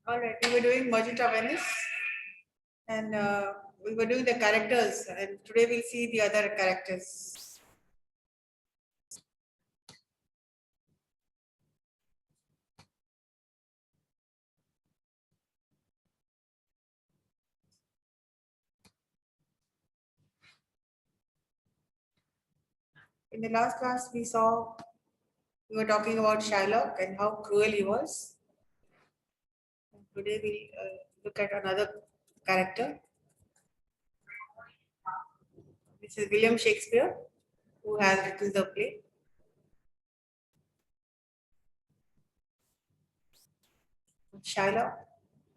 All right, we were doing Merchant of Venice, and we were doing the characters, and today we'll see the other characters. In the last class, we were talking about Shylock and how cruel he was. And today we'll look at another character. This is William Shakespeare, who has written the play. Shylock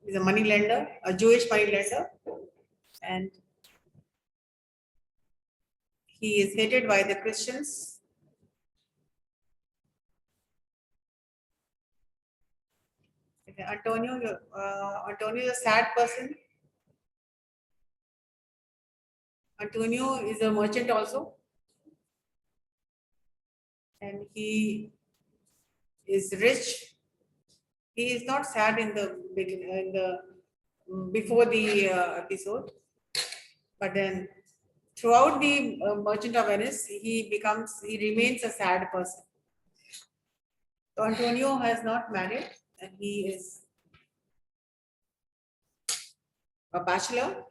is a moneylender, a Jewish moneylender, and he is hated by the Christians. Antonio is a sad person. Antonio is a merchant also, and he is rich. He is not sad in the beginning, before the episode, but then throughout the Merchant of Venice, he remains a sad person. So Antonio has not married, and he is a bachelor,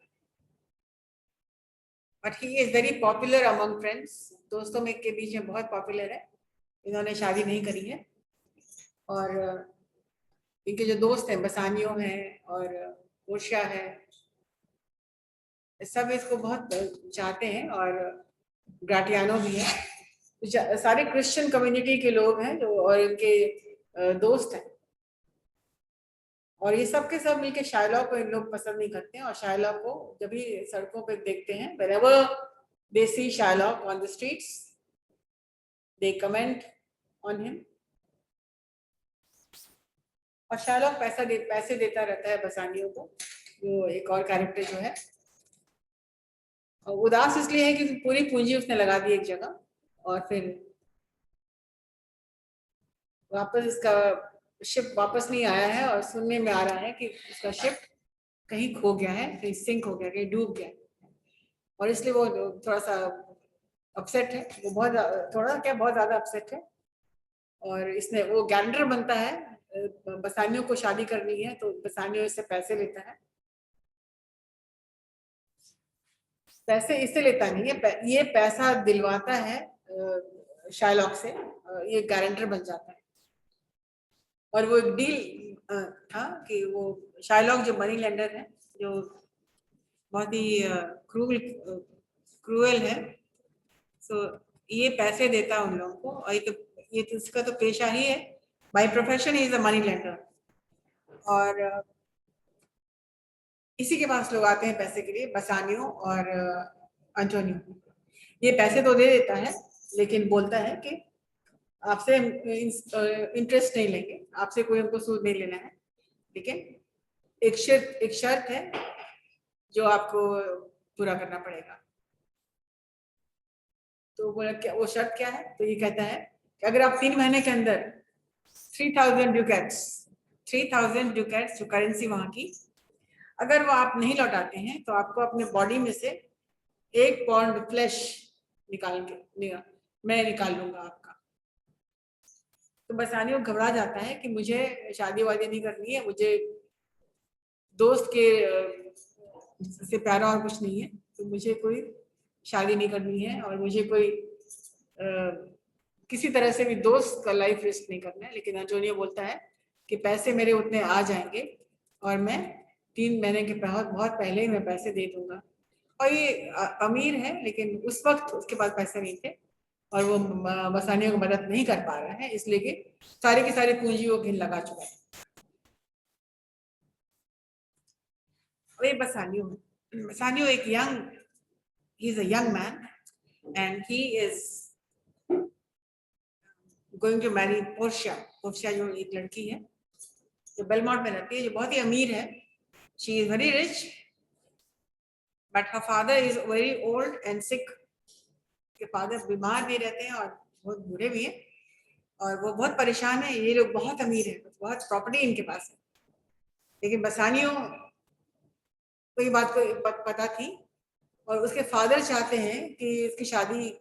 but he is very popular among friends. दोस्तों में के बीच में बहुत popular है. इन्होंने शादी नहीं करी है, और इनके जो दोस्त हैं बसानियो हैं और पोर्शिया है, सब इसको बहुत चाहते हैं, और ग्राटियानो भी है. सारे क्रिश्चियन कम्युनिटी के लोग हैं जो, और इनके दोस्त हैं, और ये सब के सब मिलके शायलॉक को इन लोग पसंद नहीं करते हैं. और शायलॉक को जब भी सड़कों पे देखते हैं, whenever they see Shylock on the streets, they comment on him. और शायलॉक पैसे देता रहता है बसानियों को, जो एक और कैरेक्टर जो है. और उदास इसलिए है कि पूरी पूंजी उसने लगा दी एक जगह, और फिर वापस इसका शिप वापस नहीं आया है, और सुनने में आ रहा है कि उसका शिप कहीं खो गया है, कहीं सिंक हो गया, कहीं डूब गया, और इसलिए वो थोड़ा सा अपसेट है. वो बहुत ज्यादा अपसेट है. और इसने वो गैरेंटर बनता है, बसानियों को शादी करनी है, तो बसानियों इससे पैसे लेता है. पैसे इससे लेता नहीं है, ये पैसा दिलवाता है शायलॉक से, ये गारंटर बन जाता है. और वो एक डील था कि वो शायलॉक जो मनी लेंडर है, जो बहुत ही क्रूएल है, सो ये पैसे देता है उन लोगों को. और ये तो इसका तो पेशा ही है, by profession he is a money lender. और इसी के पास लोग आते हैं पैसे के लिए, बसानियो और अंटोनियो. ये पैसे तो दे देता है, लेकिन बोलता है कि आपसे इंटरेस्ट नहीं लेंगे, आपसे कोई हमको सूद नहीं लेना है, लेकिन एक शर्त है जो आपको पूरा करना पड़ेगा. तो बोला क्या वो शर्त क्या है? तो ये कहता है कि अगर आप 3 महीने के अंदर 3000 ड्यूकेट्स जो करेंसी वहां की, अगर वो आप नहीं लौटाते हैं, तो आपको अपने बॉडी में से 1 पाउंड फ्लैश मैं निकाल लूंगा आपका. तो बसानियो घबरा जाता है कि मुझे शादी वादी नहीं करनी है, मुझे दोस्त के से प्यारा और कुछ नहीं है, तो मुझे कोई शादी नहीं करनी है, और मुझे कोई किसी तरह से भी दोस्त का लाइफ रिस्क नहीं करना है. लेकिन एंटोनियो बोलता है कि पैसे मेरे उतने आ जाएंगे, और मैं 3 महीने के बहुत पहले ही मैं पैसे दे दूंगा. और ये अमीर है, लेकिन उस वक्त उसके पास पैसे नहीं थे, और वो बसानियों को मदद नहीं कर पा रहा है, इसलिए कि सारी की सारी पूंजी वो घिन लगा चुका है. और ये बसानियो एक he is a young man, and he is going to marry Portia जो एक लड़की है जो बेलमोंट में रहती है, जो बहुत ही अमीर है. she is very rich, but her father is very old and sick. के फादर बीमार भी रहते हैं और बहुत बूढ़े भी हैं, और वो बहुत परेशान है. ये लोग बहुत अमीर है, बहुत प्रॉपर्टी इनके पास है. लेकिन बसानियों को ये बात को पता थी और उसके फादर चाहते हैं कि इसकी शादी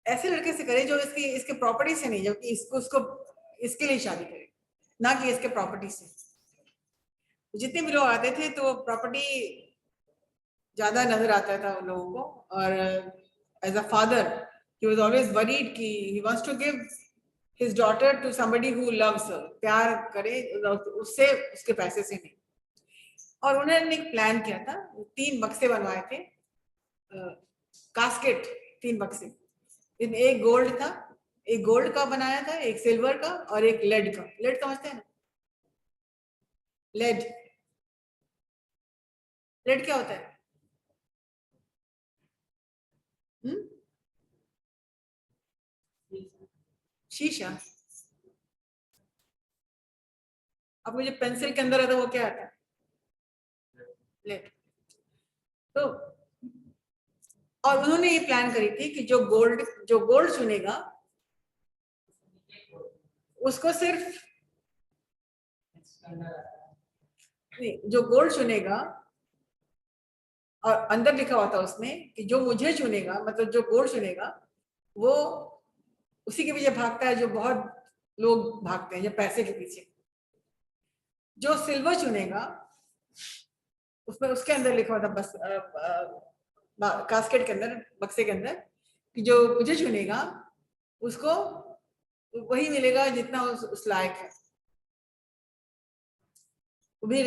ऐसे लड़के से करे जो इसके प्रॉपर्टी से नहीं, जबकि इसको उसको इसके लिए शादी करे, ना कि इसके प्रॉपर्टी से। जितने भी लोग आते थे तो प्रॉपर्टी ज्यादा नजर आता था उन लोगों को, और as a father he was always worried कि he wants to give his daughter to somebody who loves her, प्यार करे उससे, उसके पैसे से नहीं। और उन्होंने एक प्लान किया था, 3 बक्से बनवाए थे, कास्केट, 3 बक्से। इनमें एक गोल्ड था, एक गोल्ड का बनाया था, एक सिल्वर का और एक लेड का। लेड समझते हैं ना? लेड, लेड क्या होता है? हम्म, शीशा। अब मुझे पेंसिल के अंदर आता है वो क्या आता है? लेड। तो और उन्होंने ये प्लान करी थी कि जो गोल्ड चुनेगा उसको सिर्फ, जो गोल्ड चुनेगा, और अंदर लिखा हुआ था उसमें कि जो मुझे चुनेगा, मतलब जो गोल्ड चुनेगा वो उसी के पीछे भागता है जो बहुत लोग भागते हैं, जो पैसे के पीछे। जो सिल्वर चुनेगा उसमें, उसके अंदर लिखा हुआ था बस कास्केट के अंदर, बक्से के अंदर, कि जो मुझे चुनेगा उसको वही मिलेगा जितना उस लायक है। वो भी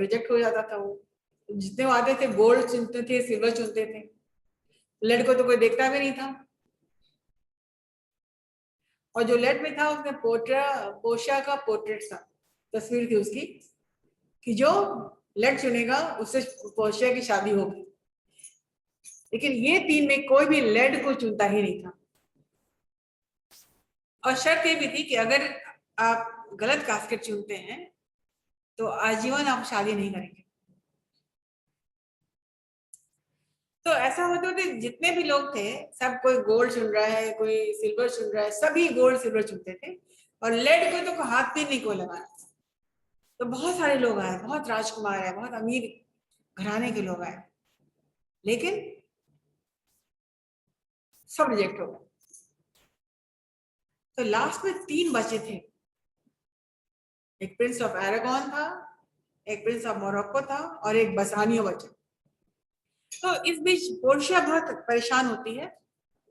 रिजेक्ट हो जाता था। वो जितने वो आते थे गोल्ड चुनते थे, सिल्वर चुनते थे, लड़को तो कोई देखता भी नहीं था। और जो लेट में था उसमें पोर्शिया का पोर्ट्रेट था, तस्वीर थी उसकी, कि जो लेट चुनेगा उससे पोर्शिया की शादी होगी। लेकिन ये 3 में कोई भी लेड को चुनता ही नहीं था। और शर्त ये भी थी कि अगर आप गलत कास्केट चुनते हैं तो आजीवन आप शादी नहीं करेंगे। तो ऐसा होता था जितने भी लोग थे सब, कोई गोल्ड चुन रहा है, कोई सिल्वर चुन रहा है, सभी गोल्ड सिल्वर चुनते थे, और लेड को तो हाथ भी नहीं को लगाना। तो बहुत सारे लोग आए, बहुत राजकुमार आए, बहुत अमीर घराने के लोग आए, लेकिन सब रिजेक्ट हो गए। तो लास्ट में 3 बचे थे। एक प्रिंस ऑफ एरागॉन था, एक प्रिंस ऑफ मोरक्को था, और एक बसानियो बचा। तो इस बीच पोर्शिया बहुत परेशान होती है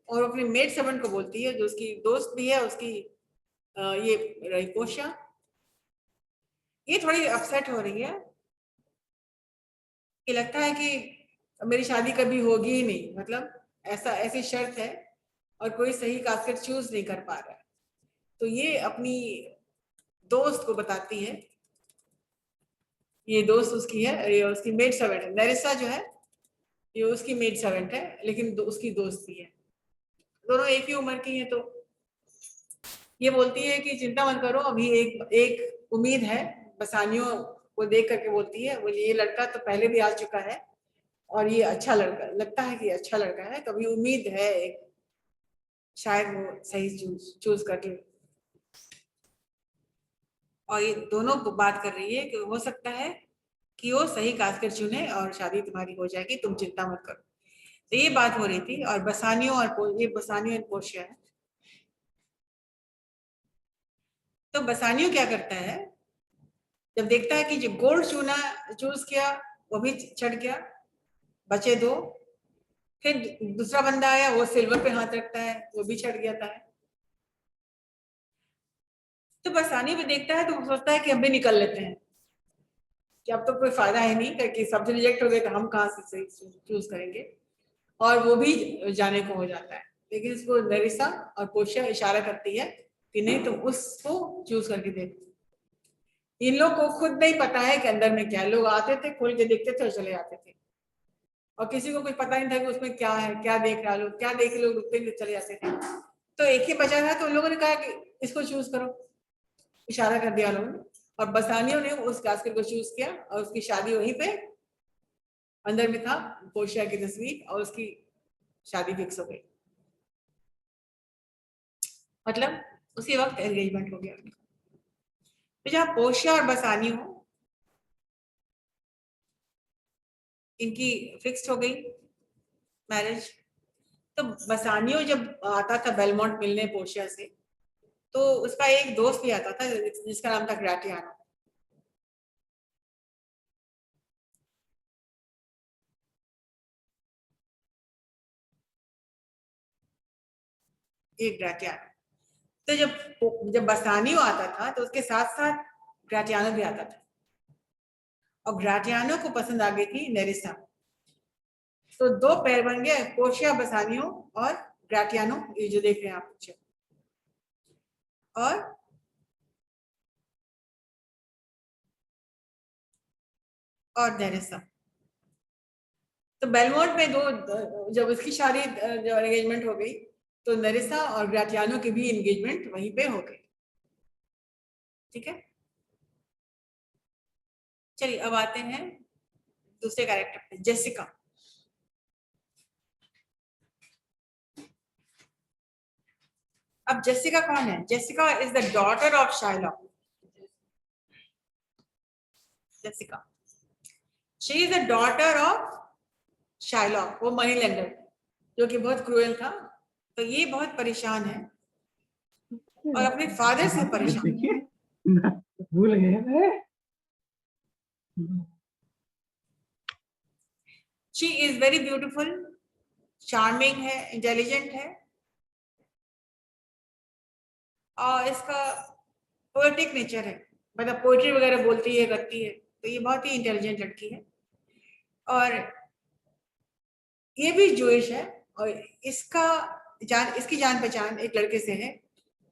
और अपने मेड सर्वेंट को बोलती है, जो उसकी दोस्त भी है उसकी, ये रही पोर्शिया, ये थोड़ी अपसेट हो रही है कि लगता है कि मेरी शादी कभी होगी ही नहीं, मतलब ऐसी शर्त है और कोई सही कास्केट चूज नहीं कर पा रहा है। तो ये अपनी दोस्त को बताती है, ये दोस्त उसकी है, ये उसकी मेड सर्वेंट है, नेरिसा जो है ये उसकी मेड सर्वेंट है, लेकिन उसकी दोस्त भी है, दोनों एक ही उम्र की है। तो ये बोलती है कि चिंता मत करो, अभी एक एक उम्मीद है। बसानियों को देख करके बोलती है, बोली ये लड़का तो पहले भी आ चुका है और ये अच्छा लड़का लगता है कि अच्छा लड़का है, तो अभी उम्मीद है एक, शायद वो सही चूज करके। और ये दोनों बात कर रही है कि हो सकता है कि वो सही कास्केट चुने और शादी तुम्हारी हो जाएगी, तुम चिंता मत करो। तो ये बात हो रही थी, और बसानियों और ये बसानियों एंड पोर्शिया है। तो बसानियों क्या करता है, जब देखता है कि जो गोल्ड चूज किया वो भी छट गया, बचे 2, फिर दूसरा बंदा आया वो सिल्वर पे हाथ रखता है, वो भी छट गया था। तो बसानी भी देखता है तो सोचता है कि हम भी निकल लेते हैं, कि अब तो कोई फायदा है नहीं, करके सब रिजेक्ट हो गए तो हम कहाँ से सही चूज करेंगे। और वो भी जाने को हो जाता है, लेकिन इसको नरिसा और पोशिया इशारा करती है कि नहीं तुम उसको चूज करके देखो। इन लोग को खुद नहीं पता है कि अंदर में क्या है। लोग आते थे, खोल के देखते थे और चले जाते थे, और किसी को कुछ पता नहीं था कि उसमें क्या है, क्या देख रहा, लोग क्या देख, लोग रुकते हुए चले जाते थे। तो एक ही बचा था, तो उन लोगों ने कहा कि इसको चूज करो, इशारा कर दिया लोगों ने, और बसानियों ने उस कास्केट को चूज किया और उसकी शादी वहीं पे, अंदर में था पोशिया की तस्वीर, और उसकी शादी फिक्स हो गई। मतलब उसी वक्त एंगेजमेंट हो गया। तो जहाँ पोर्शिया और बसानियो इनकी फिक्स्ड हो गई मैरिज, तो बसानियो जब आता था बेलमोंट मिलने पोर्शिया से, तो उसका एक दोस्त भी आता था जिसका नाम था ग्राटियानो। एक ग्राटियानो, तो जब बसानियो आता था तो उसके साथ साथ ग्राटियानो भी आता था, और ग्राटियानो को पसंद आ गई थी नेरिसा। तो दो पैर बन गए, पोर्शिया बसानियो और ग्राटियानो, ये जो देख रहे हैं आप पीछे। और नेरिसा। तो बेलमोंट में जब उसकी शादी, जब एंगेजमेंट हो गई, तो नेरिसा और ग्राटियानो की भी एंगेजमेंट वहीं पे हो गई। ठीक है, चलिए अब आते हैं दूसरे कैरेक्टर पे, जेसिका। अब जेसिका कौन है? Jessica is the daughter of Shylock. Jessica, she is the daughter of Shylock, वो मनी लेंडर जो कि बहुत क्रूएल था। तो ये बहुत परेशान है और अपने फादर से परेशान। भूल गए। She is very beautiful, charming है, इंटेलिजेंट है, और इसका पोएटिक नेचर है, मतलब पोएट्री वगैरह बोलती है, करती है। तो ये बहुत ही इंटेलिजेंट लड़की है, और ये भी जूइश है, और इसकी जान पहचान एक लड़के से है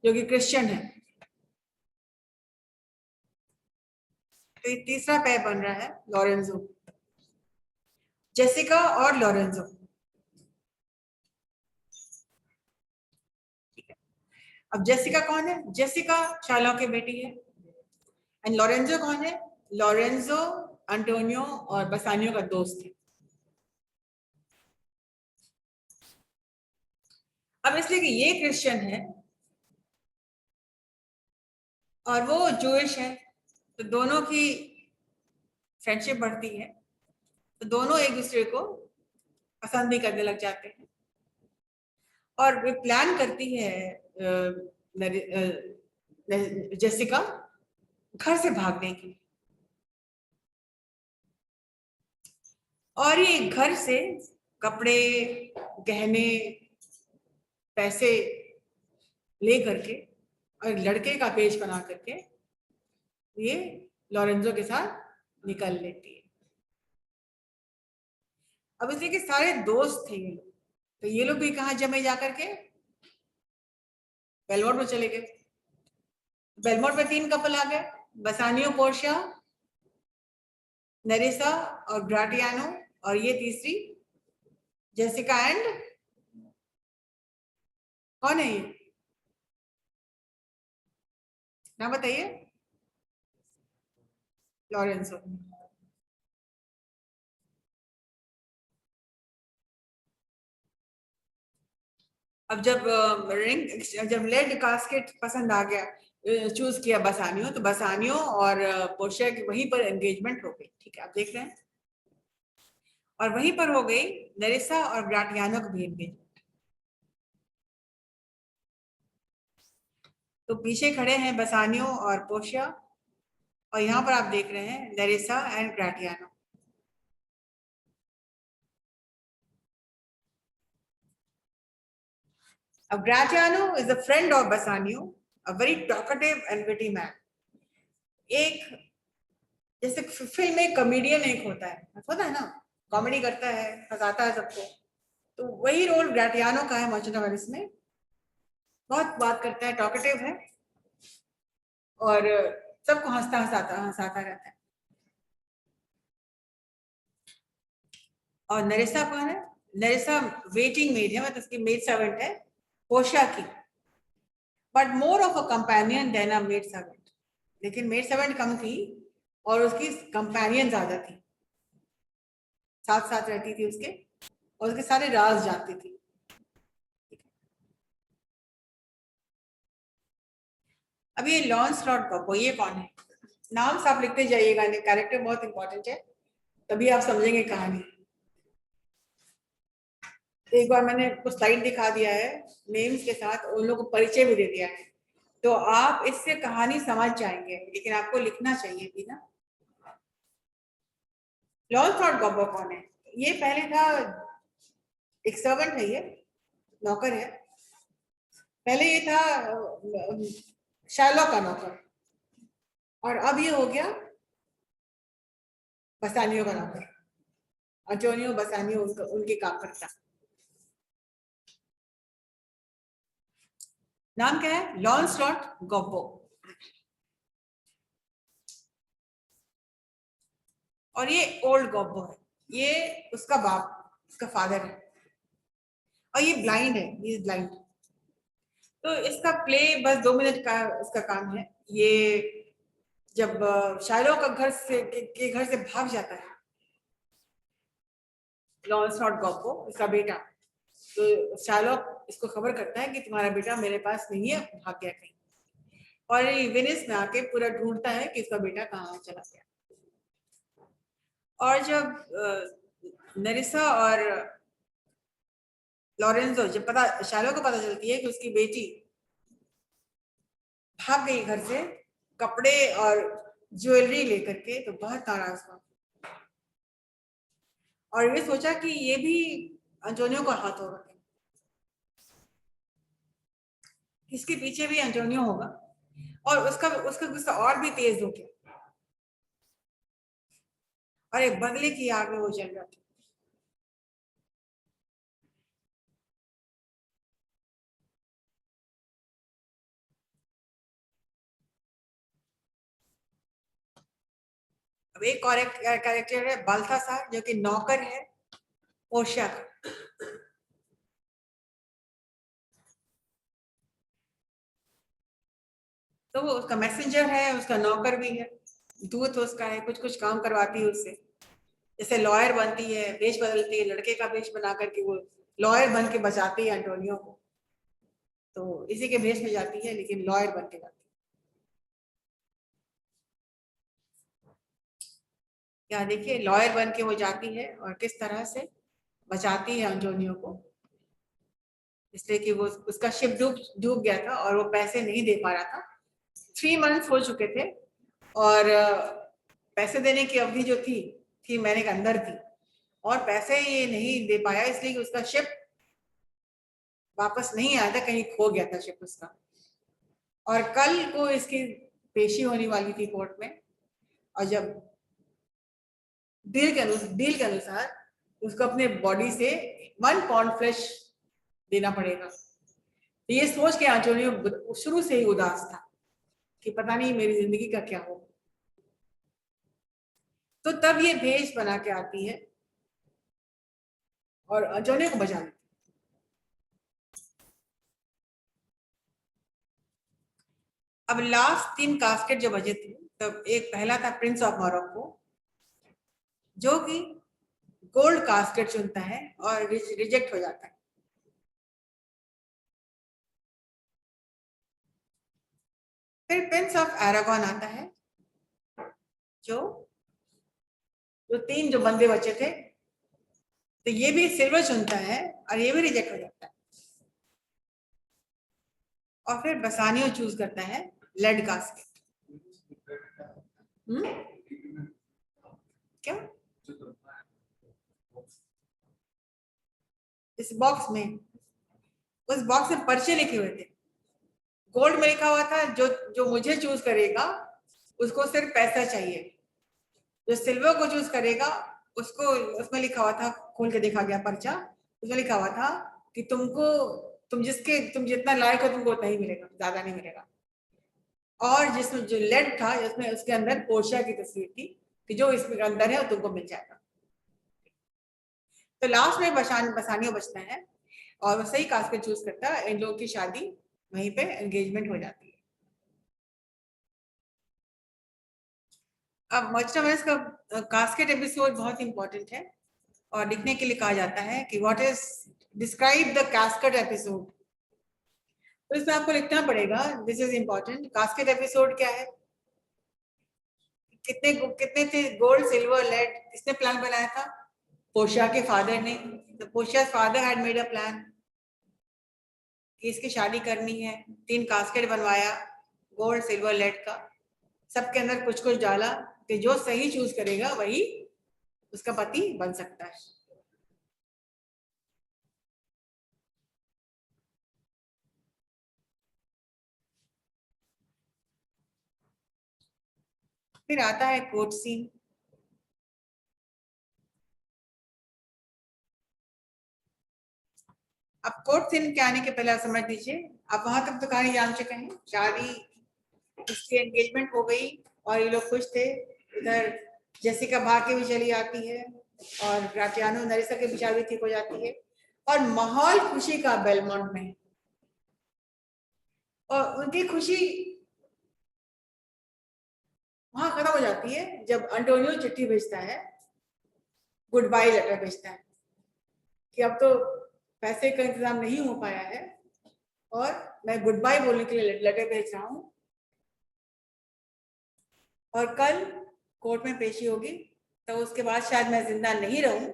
जो कि क्रिश्चियन है। तो ये तीसरा पैर बन रहा है लॉरेंजो, जेसिका और लॉरेंजो। अब जेसिका कौन है? जेसिका शाइलॉक की बेटी है। एंड लॉरेंजो कौन है? लॉरेंजो एंटोनियो और बसानियो का दोस्त है। अब इसलिए कि ये क्रिश्चियन है और वो जूइश है, तो दोनों की फ्रेंडशिप बढ़ती है, तो दोनों एक दूसरे को पसंद भी करने लग जाते हैं, और वे प्लान करती है जेसिका घर से भागने की, और ये घर से कपड़े, गहने, पैसे ले करके और लड़के का पेज बना करके ये लॉरेंजो के साथ निकल लेती है। अब इसलिए कि सारे दोस्त थे ये लोग, तो ये लोग भी कहा जमे जाकर के बेलमोंट में चले गए। बेलमोंट में 3 कपल आ गए, बसानियो, पोर्शिया, नेरिसा और ग्राटियानो, और ये तीसरी जेसिका एंड कौन है ये, ना बताइए? लॉरेंसो। अब जब लेड कास्केट पसंद आ गया, चूज किया बसानियो, तो बसानियो और पोर्शिया की वहीं पर एंगेजमेंट हो गई। ठीक है, आप देख रहे हैं, और वहीं पर हो गई नेरिसा और ग्राटियानो की भी एंगेजमेंट। तो पीछे खड़े हैं बसानियो और पोर्शिया, और यहाँ पर आप देख रहे हैं नेरिसा एंड ग्राटियानो। अब Gratiano is a friend of Bassanio, a very talkative and witty man. एक जैसे फिल्म में कॉमेडियन एक होता है ना, कॉमेडी करता है, हंसाता है सबको, तो वही रोल ग्राटियानो का है मर्चेंट ऑफ वेनिस में। बहुत बात करता है, टॉकेटिव है, और सबको हंसता हंसाता हंसाता रहता है। और नरेसा कौन है? नरेसा वेटिंग मेड है, मतलब उसकी मेड सर्वेंट है पोर्शिया की, but more of a companion than a maid servant. लेकिन मेड सर्वेंट कम थी और उसकी कंपेनियन ज्यादा थी, साथ साथ रहती थी उसके, और उसके सारे राज जानती थी। अब ये लॉन्सलॉट बको, ये कौन है? नाम साफ लिखते जाइएगा, कैरेक्टर बहुत इंपॉर्टेंट है, तभी आप समझेंगे कहानी। एक बार मैंने कुछ स्लाइड दिखा दिया है नेम्स के साथ, उन लोगों को परिचय भी दे दिया है, तो आप इससे कहानी समझ जाएंगे, लेकिन आपको लिखना चाहिए भी ना। लॉन्सलॉट गॉब्बो कौन है? ये पहले था एक सर्वेंट है, ये नौकर है। पहले ये था शार्लॉक का नौकर, और अब ये हो गया बसानियो का नौकर। अंटोनियो बसानियो उनके काम करता। नाम क्या है? लॉन्सलॉट गॉब्बो। और ये ओल्ड गॉब्बो है, ये उसका बाप, उसका फादर है, और ये ब्लाइंड है, ये ब्लाइंड। तो इसका प्ले बस 2 मिनट का इसका काम है। ये जब शार्लॉक का घर से के घर से भाग जाता है लॉन्सलॉट गॉब्बो, इसका बेटा, तो शार्लॉक इसको खबर करता है कि तुम्हारा बेटा मेरे पास नहीं है, भाग गया कहीं। और ये वेनिस में आके पूरा ढूंढता है कि इसका बेटा कहाँ चला गया। और जब नरिसा और लॉरेंजो, जब पता शार्लॉक को पता चलती है कि उसकी बेटी भाग गई घर से कपड़े और ज्वेलरी लेकर के, तो बहुत नाराज हुआ और ये सोचा कि ये भी अंटोनियो का हाथ होगा, इसके पीछे भी अंटोनियो होगा। और उसका उसका गुस्सा और भी तेज हो गया और एक बदले की आग में वो जल रहा था। अब एक कैरेक्टर है बाल्थासार, जो कि नौकर है पोर्शिया का। तो वो उसका मैसेंजर है, उसका नौकर भी है, दूत उसका है, कुछ कुछ काम करवाती है उससे। जैसे लॉयर बनती है, वेश बदलती है, लड़के का वेश बना करके वो लॉयर बन के बचाती है एंटोनियो को। तो इसी के भेष में जाती है, लेकिन लॉयर बन के जाती है। यहाँ देखिए लॉयर बन के वो जाती है और किस तरह से बचाती है एंटोनियो को, इसलिए कि वो उसका शिप डूब डूब गया था और वो पैसे नहीं दे पा रहा था। 3 मंथ्स हो चुके थे और पैसे देने की अवधि जो थी महीने के अंदर थी, और पैसे ये नहीं दे पाया, इसलिए कि उसका शिप वापस नहीं आया था, कहीं खो गया था शिप उसका। और कल को इसकी पेशी होने वाली थी कोर्ट में, और जब डील के अनुसार उसको अपने बॉडी से 1 पाउंड फ्लेश देना पड़ेगा। तो ये सोच के एंटोनियो शुरू से ही उदास था कि पता नहीं मेरी जिंदगी का क्या हो। तो तब ये भेष बना के आती है और एंटोनियो को बचा लेती है। अब लास्ट 3 कास्केट जो बचे थे, तब एक पहला था प्रिंस ऑफ मोरक्को, जो कि गोल्ड कास्केट चुनता है और रिजेक्ट हो जाता है। फिर प्रिंस ऑफ एरागॉन आता है, जो जो 3 जो बंदे बचे थे, तो ये भी सिल्वर चुनता है और ये भी रिजेक्ट हो जाता है। और फिर बसानियो चूज करता है लेड कास्केट। क्या इस बॉक्स में, उस बॉक्स में पर्चे लिखे हुए थे। गोल्ड में लिखा हुआ था जो जो मुझे चूज करेगा उसको सिर्फ पैसा चाहिए, जो सिल्वर को चूज करेगा उसको, उसमें लिखा हुआ था, खोल के देखा गया पर्चा, उसमें लिखा हुआ था कि तुम जितना लायक हो तुमको उतना ही मिलेगा, ज्यादा नहीं मिलेगा। और जिसमें जो लेड था, जिसमें उसके अंदर पोर्शिया की तस्वीर थी कि जो इसमें अंदर है वो तुमको मिल जाएगा। तो लास्ट में बसानियो बचता है और वो सही कास्केट चूज करता है, इन लोगों की शादी वहीं पे एंगेजमेंट हो जाती है। अब मर्चेंट ऑफ वेनिस का कास्केट एपिसोड बहुत इंपॉर्टेंट है और लिखने के लिए कहा जाता है कि what is describe the casket episode. तो इसमें आपको लिखना पड़ेगा, this is important, casket episode क्या है। कितने कितने थे? गोल्ड, सिल्वर, लेड, किसने प्लान बनाया था? पोर्शिया के फादर ने। तो Portia's father had made a plan कि इसकी शादी करनी है। 3 कास्केट बनवाया गोल्ड, सिल्वर, लेड का, सबके अंदर कुछ कुछ डाला कि जो सही चूज करेगा वही उसका पति बन सकता है। फिर आता है कोर्ट सीन। अब कोर्ट सीन के आने के पहले आप समझ लीजिए, आप वहां तक तो कहानी जान चुके हैं। शादी, उसकी एंगेजमेंट हो गई और ये लोग खुश थे। इधर जेसिका भाग के भी चली आती है और ग्राटियानो नरिसा के बिचार भी ठीक हो जाती है और माहौल खुशी का बेलमोंट में। और उनकी खुशी वहां खत्म हो जाती है जब अंटोनियो चिट्ठी भेजता है, गुड बाय लेटर भेजता है कि अब तो पैसे का इंतजाम नहीं हो पाया है और मैं गुड बाय बोलने के लिए लेटर भेज रहा हूँ और कल कोर्ट में पेशी होगी, तो उसके बाद शायद मैं जिंदा नहीं रहूं,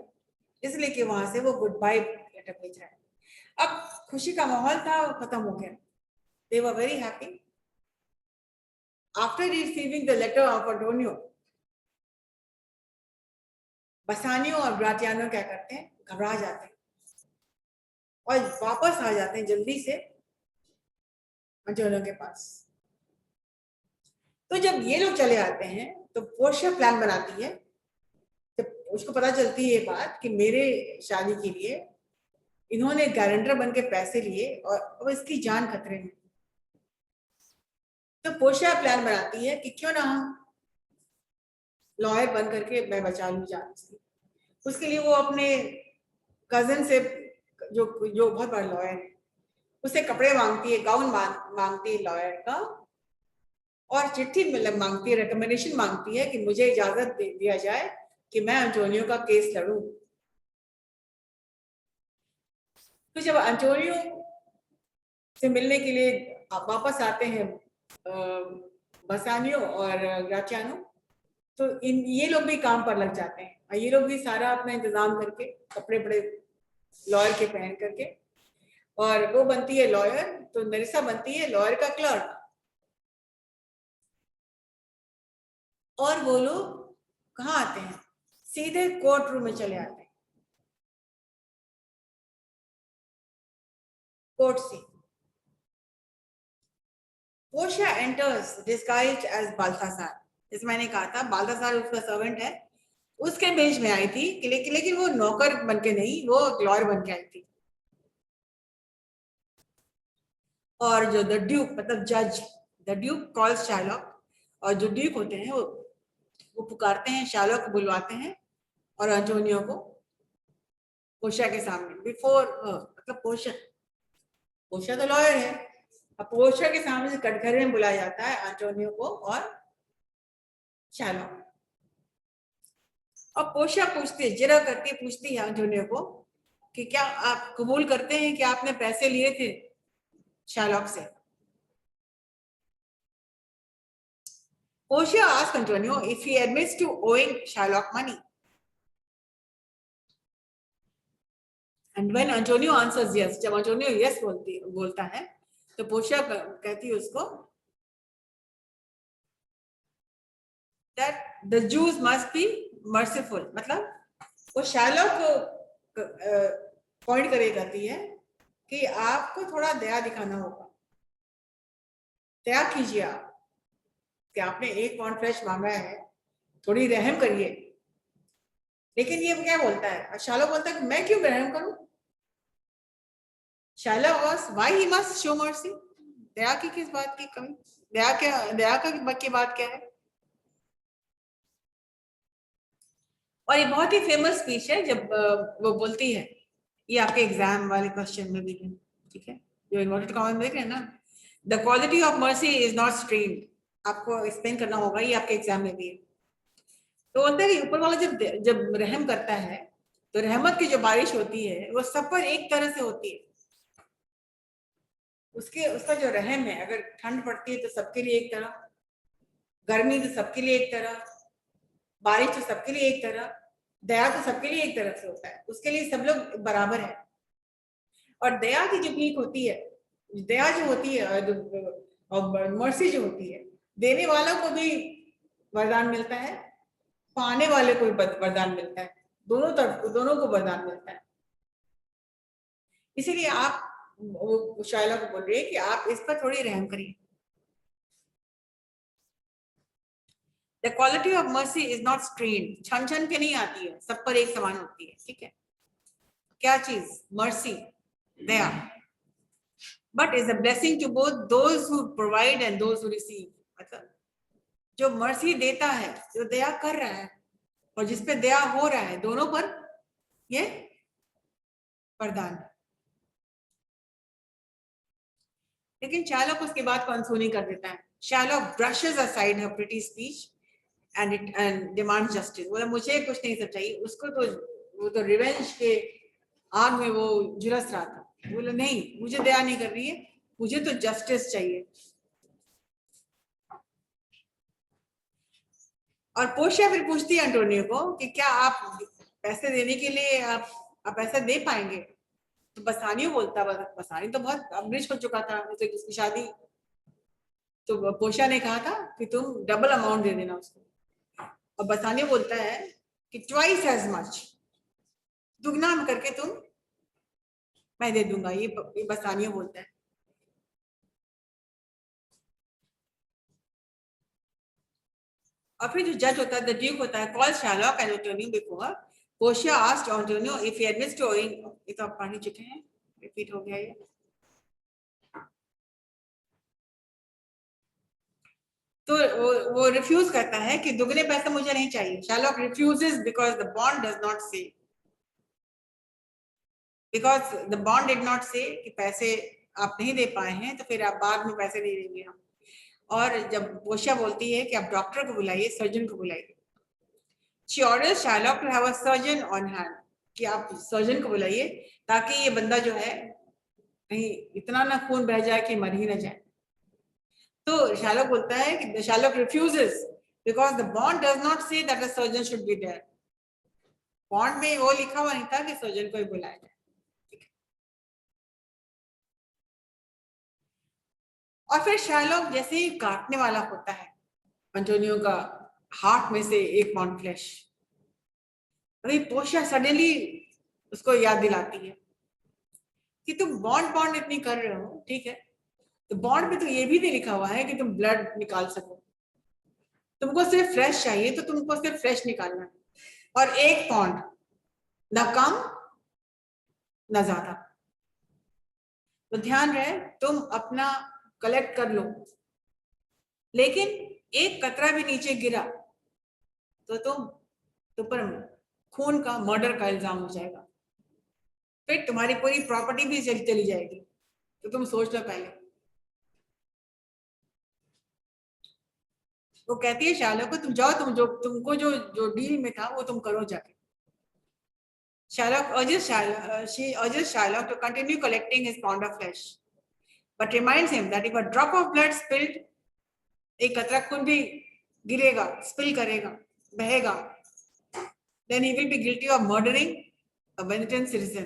इसलिए कि वहां से वो गुड बाय लेटर भेज रहा है। अब खुशी का माहौल था वो खत्म हो गया। They were very happy. After receiving the letter of Antonio, Bassanio और ग्राटियानो क्या करते हैं? घबरा जाते हैं और वापस आ जाते हैं जल्दी से अंटोनियो के पास। तो जब ये लोग चले आते हैं तो पोर्शिया प्लान बनाती है। जब उसको पता चलती है ये बात कि मेरे शादी के लिए इन्होंने गारंटर बन के पैसे लिए और अब इसकी जान खतरे में, तो पोर्शिया प्लान बनाती है कि क्यों ना हम लॉयर बन करके मैं बचा लूं जान उसकी। उसके लिए वो अपने कजन से, जो जो बहुत बड़ा लॉयर है, उसे कपड़े मांगती है, गाउन मांगती है लॉयर का, और चिट्ठी मतलब मांगती है, रिकमेंडेशन मांगती है कि मुझे इजाजत दे दिया जाए कि मैं अंटोनियो का केस लड़ूं। तो जब अंटोनियो से मिलने के लिए वापस आते हैं बसानियो और ग्राचियानो, तो ये लोग भी काम पर लग जाते हैं और ये लोग भी सारा अपना इंतजाम करके कपड़े बड़े लॉयर के पहन करके, और वो बनती है लॉयर, तो नरिसा बनती है लॉयर का क्लर्क। और वो लोग कहाँ आते हैं? सीधे कोर्ट रूम में चले आते हैं। कोर्ट से पोर्शिया एंटर्स डिस्गाइज्ड एज बाल्थासार। जैसे मैंने कहा था, बाल्थासार उसका सर्वेंट है, उसके बेंच में आई थी कि लेकिन वो नौकर बन के नहीं, वो लॉयर बन के आई थी। और जो द ड्यूक मतलब जज, द ड्यूक कॉल्स शार्लॉक, और जो ड्यूक होते हैं वो पुकारते हैं, शार्लॉक को बुलवाते हैं और अंटोनियो को पोर्शिया के सामने, बिफोर मतलब पोर्शिया तो लॉयर है, अब पोर्शिया के सामने से कटघरे में बुलाया जाता है अंटोनियो को और शार्लॉक। और पोर्शिया पूछती है, जिरा करके पूछती है अंटोनियो को कि क्या आप कबूल करते हैं कि आपने पैसे लिए थे शार्लॉक से? Portia asked Antonio if he admits to owing Shylock money. And when Antonio answers yes, जब Antonio yes बोलता है, तो Portia कहती है उसको that the Jews must be merciful, मतलब वो शार्लॉक को पॉइंट करे करती है कि आपको थोड़ा दया दिखाना होगा, दया कीजिए आप, कि आपने 1 पाउंड फ्लैश मांगा है, थोड़ी रहम करिए। लेकिन ये क्या बोलता है? और शार्लॉक बोलता है कि मैं क्यों रहम करूं? Shylock was why he must show mercy? दया की किस बात की कमी? दया की बात क्या है? और ये बहुत ही फेमस स्पीच है जब वो बोलती है, ये आपके एग्जाम वाले क्वेश्चन में भी है, ठीक है, जो इन्वर्टेड कॉमन में देख रहे हैं ना, the quality of mercy is not streamed, आपको एक्सप्लेन करना होगा, ये आपके एग्जाम में भी है। तो बोलते हैं कि ऊपर वाला जब जब रहम करता है तो रहमत की जो बारिश होती है वो सब पर एक तरह से होती है। उसका जो रहम है, अगर ठंड पड़ती है तो सबके लिए एक तरह, गर्मी तो सबके लिए एक तरह, बारिश तो सबके लिए एक तरह, दया तो सबके लिए एक तरफ से होता है, उसके लिए सब लोग बराबर है। और दया की जो भीख होती है, दया जो होती है और मर्सी जो होती है, देने वालों को भी वरदान मिलता है, पाने वाले को भी वरदान मिलता है, दोनों तरफ दोनों को वरदान मिलता है। इसीलिए आप शायला को बोल रही है कि आप इस पर थोड़ी रहम करिए। The quality of mercy is not strained, छन छन के नहीं आती है, सब पर एक समान होती है, ठीक है। क्या चीज? Mercy, Daya. But is a blessing to both those who provide and those who receive। मतलब जो मर्सी देता है, जो दया कर रहा है और जिसपे दया हो रहा है, दोनों पर ये वरदान। लेकिन शार्लॉक उसके बाद को अनसुनी कर देता है। Sherlock brushes aside her pretty speech and demands justice। बोला मुझे कुछ नहीं सब चाहिए, उसको तो वो तो रिवेंज के आग में वो झुलस रहा था। बोला नहीं, मुझे दया नहीं कर रही है, मुझे तो जस्टिस चाहिए। और पोर्शिया फिर पूछती है एंटोनियो को कि क्या आप पैसे देने के लिए आप पैसा दे पाएंगे? तो बसानियो बोलता, बसानी तो बहुत अमरीश हो चुका था, जैसे उसकी शादी, तो पोर्शिया ने कहा था कि तुम डबल अमाउंट दे देना उसको। और बसानियो बोलता है कि ट्वाइस एज मच, दुगना करके तुम, मैं दे दूंगा। ये बसानियो बोलता है। और फिर जो जज होता है, द ड्यूक होता है, call Shylock and Antonio before. Portia asked Antonio if he admits to owing, ये तो आप पढ़ चुके हैं, रिपीट हो गया ये। तो वो रिफ्यूज करता है कि दुगने पैसे मुझे नहीं चाहिए। Shylock refuses because the bond does not say, because the bond did not say कि पैसे आप नहीं दे पाए हैं तो फिर आप बाद में पैसे दे देंगे हम। और जब पोर्शिया बोलती है कि आप डॉक्टर को बुलाइए, सर्जन को बुलाइए, she orders Shylock to have a surgeon on hand, कि आप सर्जन को बुलाइए ताकि ये बंदा जो है कहीं इतना ना खून बह जाए कि मर ही ना जाए। तो शार्लॉक बोलता है कि Shylock refuses because the bond does not say that a surgeon should be there. Bond में वो लिखा हुआ नहीं था कि सर्जन को ही बुलाया जाए। और फिर शार्लॉक जैसे ही काटने वाला होता है एंटोनियो का हार्ट में से एक पाउंड फ्लैश, अभी पोर्शिया सडनली उसको याद दिलाती है कि तुम बॉन्ड बॉन्ड इतनी कर रहे हो, ठीक है, तो बॉन्ड में तो ये भी नहीं लिखा हुआ है कि तुम ब्लड निकाल सको। तुमको सिर्फ फ्रेश चाहिए तो तुमको सिर्फ फ्रेश निकालना है, और एक पाउंड, ना कम ना ज्यादा। तो ध्यान रहे, तुम अपना कलेक्ट कर लो, लेकिन एक कतरा भी नीचे गिरा तो तुम पर खून का, मर्डर का इल्जाम हो जाएगा, फिर तुम्हारी पूरी प्रॉपर्टी भी चली जाएगी। तो तुम सोच लो पहले। वो कहती है शार्लॉक को, तुम जाओ, तुम जो तुमको जो जो डील में था वो तुम करो जाके। She urges Shylock to continue collecting his pound of flesh, but reminds him that if a drop of blood spilled, एक कतरा खून भी गिरेगा, spill करेगा, बहेगा, then he will be guilty of murdering a penitent citizen,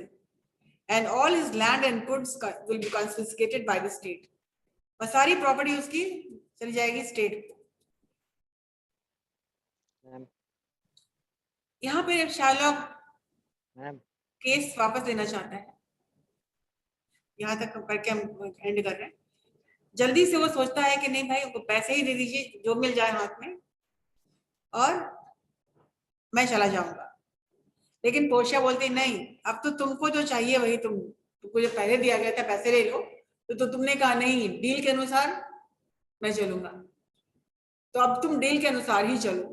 and all his land and goods will be confiscated by the state। और सारी property उसकी चली जाएगी स्टेट को। यहाँ पे शार्लॉक केस वापस लेना चाहता है। यहाँ तक करके हम एंड कर रहे हैं। जल्दी से वो सोचता है कि नहीं भाई, उनको पैसे ही दे दीजिए जो मिल जाए हाथ में, और मैं चला जाऊंगा। लेकिन पोर्शिया बोलती नहीं, अब तो तुमको जो चाहिए वही तुमको जो पहले दिया गया था पैसे ले लो। तो तुमने कहा नहीं, डील के अनुसार मैं चलूंगा, तो अब तुम डील के अनुसार ही चलो,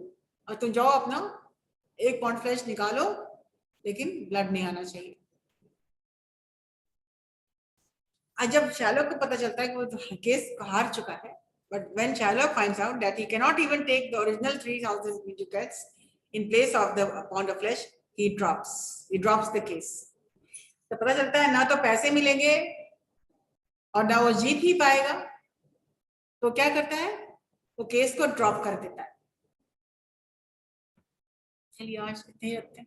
और तुम जाओ अपना एक पाउंड फ्लैश निकालो, लेकिन ब्लड नहीं आना चाहिए। आज जब शार्लॉक को पता चलता है कि वो तो केस हार चुका है, but when Shylock finds out that he cannot even take the original 3,000 ducats in place of the pound of flesh, he drops the case। तो पता चलता है ना तो पैसे मिलेंगे और ना वो जीत ही पाएगा, तो क्या करता है, वो केस को ड्रॉप कर देता है। चलिए आज इतने ही रखते हैं।